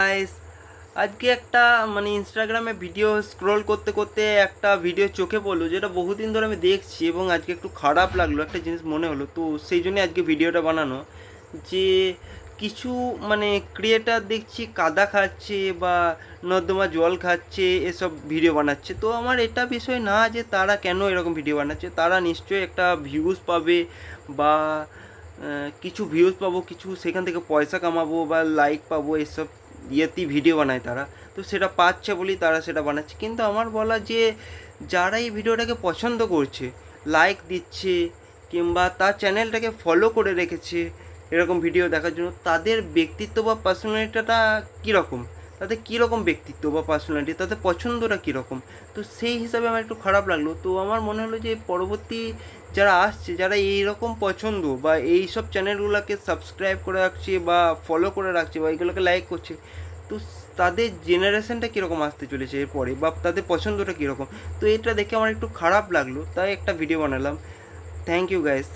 Guys, আজকে একটা ইনস্টাগ্রামে ভিডিও স্ক্রোল করতে করতে একটা ভিডিও চোখে পড়লো, যেটা বহুদিন ধরে আমি দেখছি এবং আজকে একটু খারাপ লাগলো, একটা জিনিস মনে হলো। তো সেই জন্যই আজকে ভিডিওটা বানানো। যে কিছু ক্রিয়েটার দেখছি কাদা খাচ্ছে বা নর্দমা জল খাচ্ছে, এসব ভিডিও বানাচ্ছে। তো আমার এটা বিষয় না যে তারা কেন এরকম ভিডিও বানাচ্ছে, তারা নিশ্চয়ই একটা ভিউজ পাবে বা কিছু ভিউজ পাবো, কিছু সেখান থেকে পয়সা কামাবো বা লাইক পাবো, এসব ইয়েতেই ভিডিও বানায় তারা। তো সেটা পাচ্ছে বলেই তারা সেটা বানাচ্ছে। কিন্তু আমার বলা যে যারা এই ভিডিওটাকে পছন্দ করছে, লাইক দিচ্ছে কিংবা তার চ্যানেলটাকে ফলো করে রেখেছে এরকম ভিডিও দেখার জন্য, তাদের ব্যক্তিত্ব বা পার্সোনালিটিটা কীরকম, তাদের কীরকম ব্যক্তিত্ব বা পার্সোনালিটি, তাদের পছন্দটা কীরকম। তো সেই হিসাবে আমার একটু খারাপ লাগলো। তো আমার মনে হলো যে পরবর্তী যারা আসছে, যারা এই রকম পছন্দ বা এই সব চ্যানেলগুলোকে সাবস্ক্রাইব করে রাখছে বা ফলো করে রাখছে বা এগুলোকে লাইক করছে, তো তাদের জেনারেশনটা কীরকম আসতে চলেছে এরপরে, বা তাদের পছন্দটা কীরকম। তো এটা দেখে আমার একটু খারাপ লাগলো, তাই একটা ভিডিও বানালাম। Thank you guys.